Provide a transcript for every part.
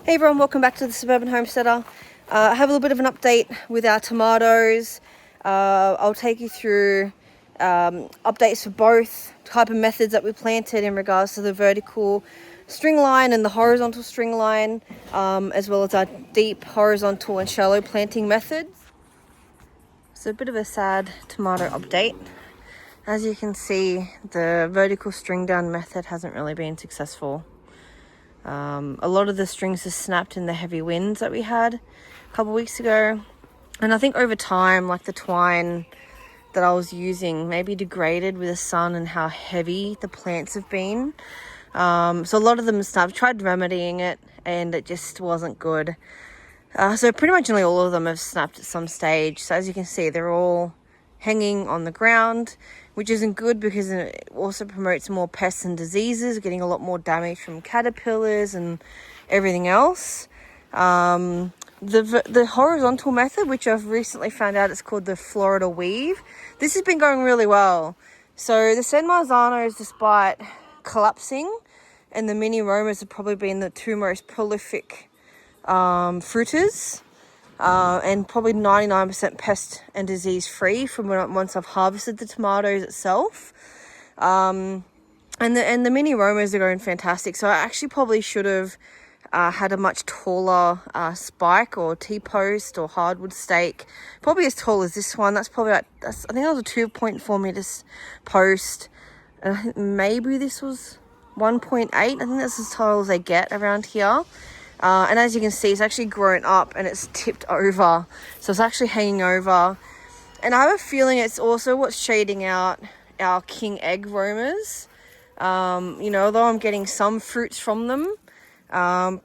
Hey everyone, welcome back to the Suburban Homesteader. I have a little bit of an update with our tomatoes. I'll take you through updates for both type of methods that we planted in regards to the vertical string line and the horizontal string line, as well as our deep horizontal and shallow planting methods. So a bit of a sad tomato update. As you can see, the vertical string down method hasn't really been successful. A lot of the strings have snapped in the heavy winds that we had a couple weeks ago, and I think over time, like the twine that I was using maybe degraded with the sun and how heavy the plants have been. So a lot of them snapped. I've tried remedying it and it just wasn't good. So pretty much nearly all of them have snapped at some stage. So as you can see, they're all hanging on the ground, which isn't good because it also promotes more pests and diseases, getting a lot more damage from caterpillars and everything else. The horizontal method, which I've recently found out, it's called the Florida weave. This has been going really well. So the San Marzanos, despite collapsing, and the mini Romas have probably been the two most prolific fruiters. And probably 99% pest and disease free from once I've harvested the tomatoes itself. And the mini Romas are going fantastic. So I actually probably should have had a much taller spike or T-post or hardwood stake, probably as tall as this one. That's probably I think that was a 2.4 meters post, and I think maybe this was 1.8. I think that's as tall as they get around here. And as you can see, it's actually grown up and it's tipped over. So it's actually hanging over. And I have a feeling it's also what's shading out our king egg Romas. Although I'm getting some fruits from them,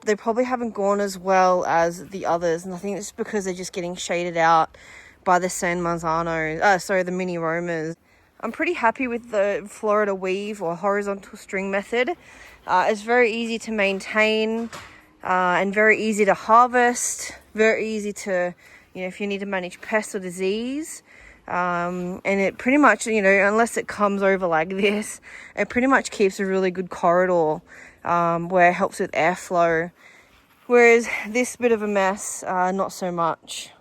they probably haven't gone as well as the others. And I think it's because they're just getting shaded out by the San Marzano, the mini Romas. I'm pretty happy with the Florida weave or horizontal string method. It's very easy to maintain. And very easy to harvest, very easy to, if you need to manage pests or disease. And it pretty much, unless it comes over like this, it pretty much keeps a really good corridor where it helps with airflow. Whereas this bit of a mess, not so much.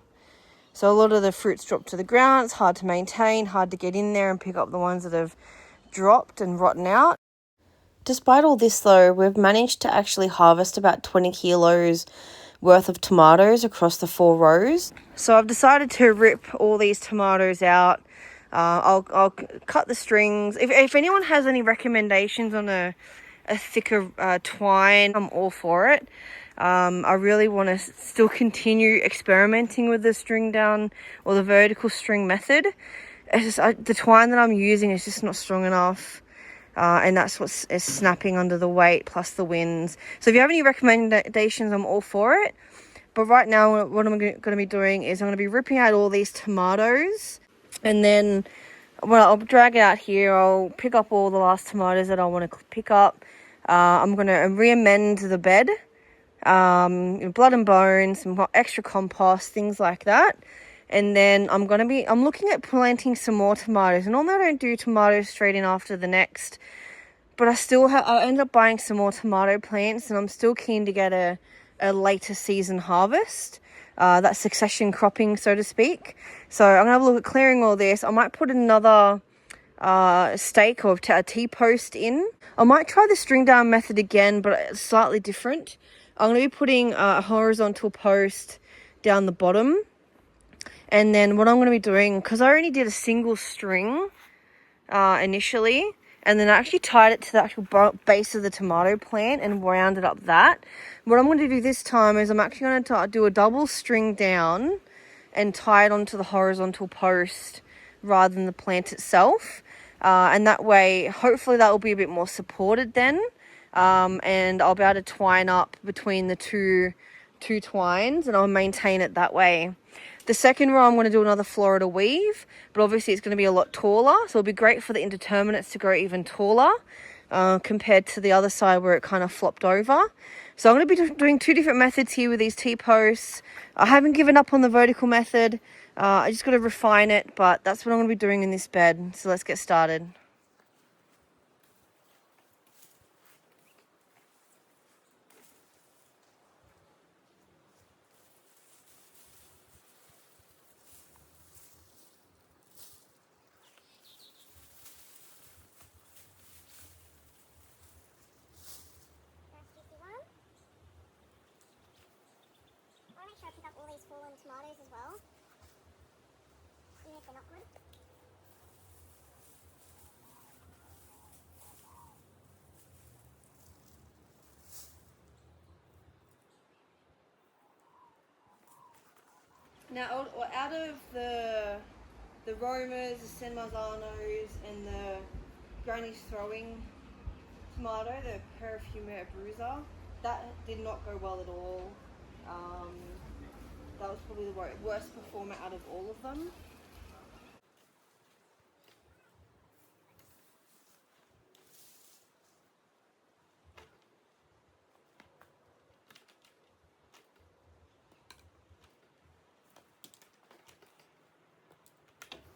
So a lot of the fruits drop to the ground. It's hard to maintain, hard to get in there and pick up the ones that have dropped and rotten out. Despite all this though, we've managed to actually harvest about 20 kilos worth of tomatoes across the 4 rows. So I've decided to rip all these tomatoes out. I'll cut the strings. If anyone has any recommendations on a thicker twine, I'm all for it. I really want to still continue experimenting with the string down or the vertical string method. It's just, the twine that I'm using is just not strong enough. And that's what is snapping under the weight plus the winds. So if you have any recommendations, I'm all for it. But right now, what I'm going to be doing is I'm going to be ripping out all these tomatoes. And then I'll drag it out here. I'll pick up all the last tomatoes that I want to pick up. I'm going to re-amend the bed. Blood and bones, some extra compost, things like that. And then I'm looking at planting some more tomatoes. And normally I don't do tomatoes straight in after the next, but I end up buying some more tomato plants, and I'm still keen to get a later season harvest, that succession cropping, so to speak. So I'm gonna have a look at clearing all this. I might put another stake or a T-post in. I might try the string down method again, but it's slightly different. I'm gonna be putting a horizontal post down the bottom. And then what I'm going to be doing, because I only did a single string initially, and then I actually tied it to the actual base of the tomato plant and rounded up that. What I'm going to do this time is I'm actually going to do a double string down and tie it onto the horizontal post rather than the plant itself. And that way, hopefully that will be a bit more supported then. And I'll be able to twine up between the two twines, and I'll maintain it that way. The second row, I'm going to do another Florida weave, but obviously it's going to be a lot taller, so it'll be great for the indeterminates to grow even taller compared to the other side where it kind of flopped over. So I'm going to be doing 2 different methods here with these T-posts. I haven't given up on the vertical method. I just got to refine it, but that's what I'm going to be doing in this bed. So let's get started. fallen tomatoes as well. Even if they're not good. Now, out of the Romas, the San Marzanos, and the Granny's Throwing tomato, the Perfumer Bruiser, that did not go well at all. That was probably the worst performer out of all of them.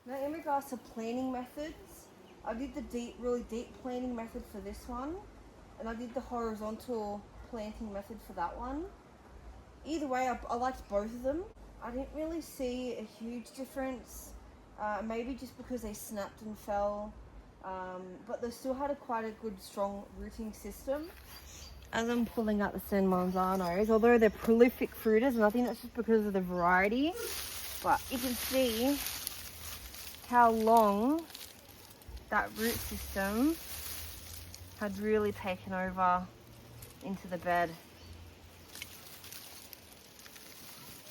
Now, in regards to planting methods, I did the really deep planting method for this one, and I did the horizontal planting method for that one. Either way, I liked both of them. I didn't really see a huge difference, maybe just because they snapped and fell, but they still had quite a good, strong rooting system. As I'm pulling out the San Manzanos, although they're prolific fruiters, and I think that's just because of the variety, but you can see how long that root system had really taken over into the bed.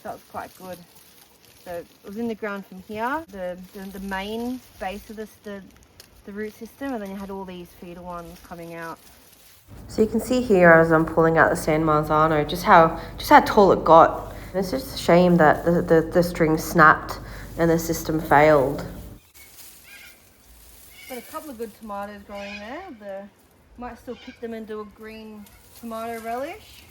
That was quite good. So it was in the ground from here, the main base of the root system, and then you had all these feeder ones coming out. So you can see here as I'm pulling out the San Marzano just how tall it got. And it's just a shame that the string snapped and the system failed. Got a couple of good tomatoes growing there. Might still pick them and do a green tomato relish.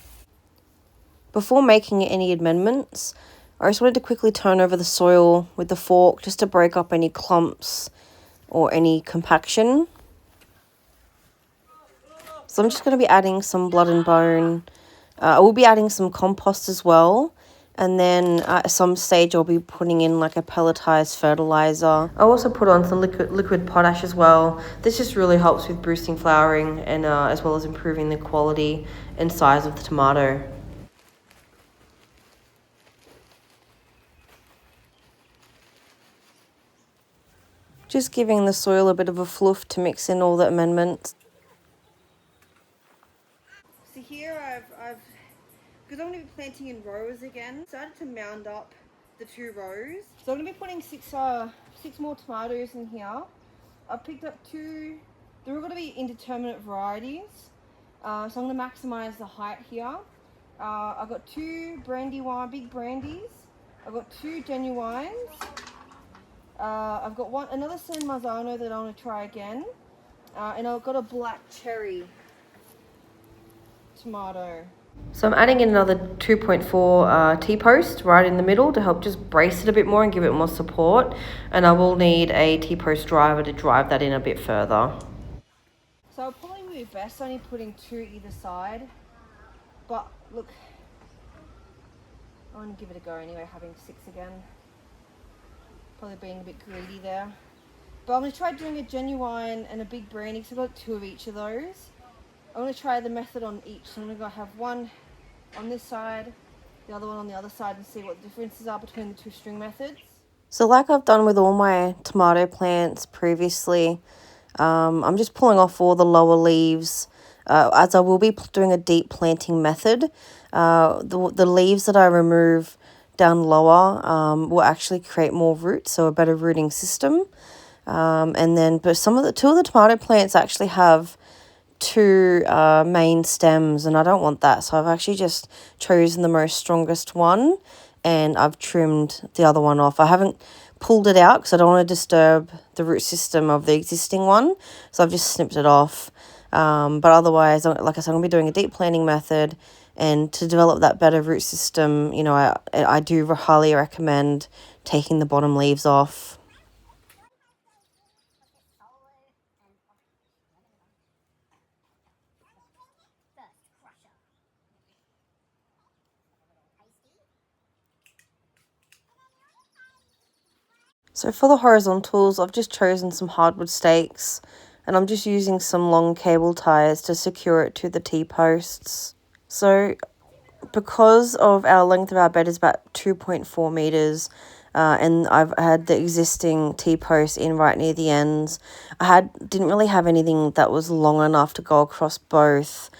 Before making any amendments, I just wanted to quickly turn over the soil with the fork just to break up any clumps or any compaction. So I'm just going to be adding some blood and bone. I will be adding some compost as well. And then at some stage I'll be putting in like a pelletized fertilizer. I also put on some liquid potash as well. This just really helps with boosting flowering and as well as improving the quality and size of the tomato. Just giving the soil a bit of a fluff to mix in all the amendments. So here I've because I'm going to be planting in rows again, started to mound up the 2 rows. So I'm going to be putting six more tomatoes in here. I've picked up 2, they're all going to be indeterminate varieties. So I'm going to maximize the height here. I've got 2 big brandies. I've got 2 genuines. I've got another San Marzano that I want to try again. And I've got a black cherry tomato. So I'm adding in another 2.4 T-post right in the middle to help just brace it a bit more and give it more support. And I will need a T-post driver to drive that in a bit further. So I'll probably be best only putting 2 either side. But look, I want to give it a go anyway, having 6 again. Probably being a bit greedy there. But I'm going to try doing a genuine and a big brandy because I've got 2 of each of those. I want to try the method on each. So I'm going to have one on this side, the other one on the other side, and see what the differences are between the 2 string methods. So like I've done with all my tomato plants previously, I'm just pulling off all the lower leaves as I will be doing a deep planting method. The leaves that I remove down lower will actually create more roots, so a better rooting system. And then, but 2 of the tomato plants actually have 2 main stems, and I don't want that, so I've actually just chosen the most strongest one and I've trimmed the other one off. I haven't pulled it out because I don't want to disturb the root system of the existing one, so I've just snipped it off. But otherwise, like I said, I'm going to be doing a deep planting method, and to develop that better root system, you know, I do highly recommend taking the bottom leaves off. So for the horizontals, I've just chosen some hardwood stakes, and I'm just using some long cable ties to secure it to the T-posts. So because of our length of our bed is about 2.4 meters, and I've had the existing T-post in right near the ends. Didn't really have anything that was long enough to go across both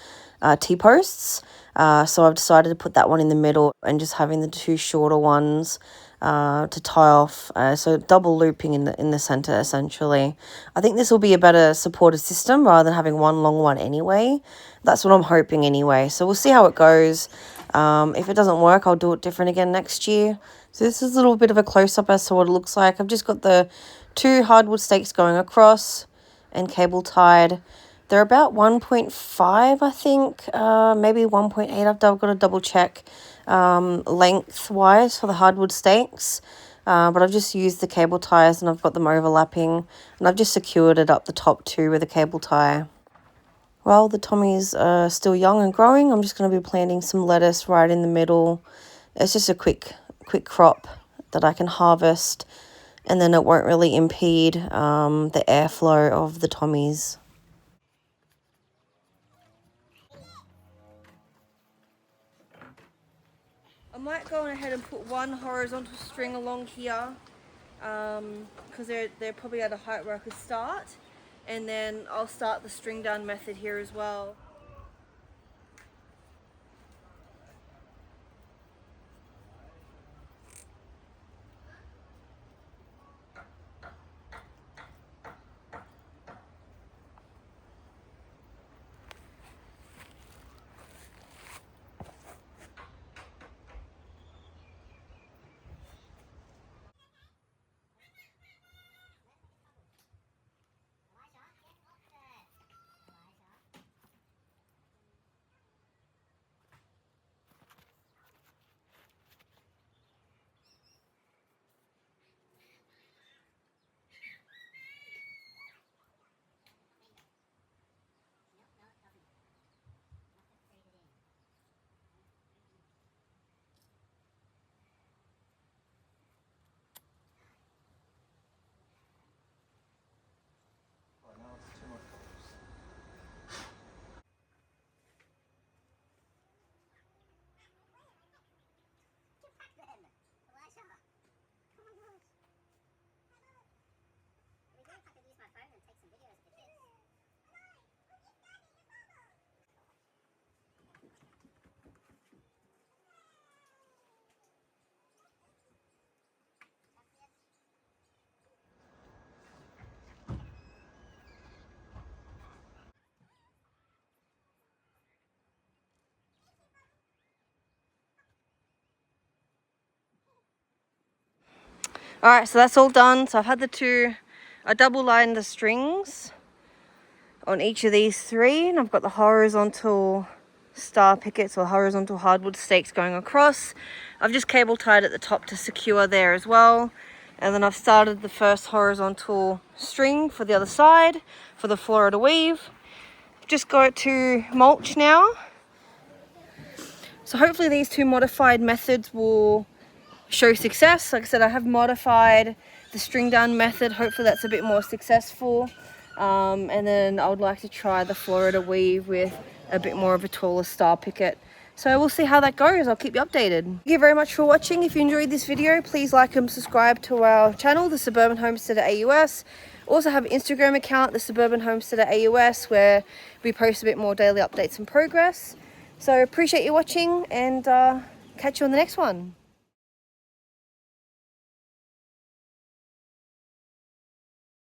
T-posts. So I've decided to put that one in the middle and just having the two shorter ones to tie off. So double looping in the center essentially. I think this will be a better supported system rather than having one long one anyway. That's what I'm hoping anyway. So we'll see how it goes. If it doesn't work, I'll do it different again next year. So this is a little bit of a close-up as to what it looks like. I've just got the two hardwood stakes going across and cable tied. They're about 1.5, I think, maybe 1.8. I've got to double check lengthwise for the hardwood stakes. But I've just used the cable ties and I've got them overlapping. And I've just secured it up the top too with a cable tie. While the Tommies are still young and growing, I'm just going to be planting some lettuce right in the middle. It's just a quick crop that I can harvest. And then it won't really impede the airflow of the Tommies. I might go ahead and put one horizontal string along here because they're probably at a height where I could start, and then I'll start the string down method here as well. Alright, so that's all done. So I've had I double lined the strings on each of these three, and I've got the horizontal star pickets or horizontal hardwood stakes going across. I've just cable tied at the top to secure there as well. And then I've started the first horizontal string for the other side for the Florida weave. Just got to mulch now. So hopefully these two modified methods will show success. Like I said, I have modified the string down method. Hopefully that's a bit more successful. And then I would like to try the Florida weave with a bit more of a taller star picket. So we'll see how that goes. I'll keep you updated. Thank you very much for watching. If you enjoyed this video, please like and subscribe to our channel, The Suburban Homesteader AUS. Also have an Instagram account, The Suburban Homesteader AUS, where we post a bit more daily updates and progress. So appreciate you watching, and catch you on the next one.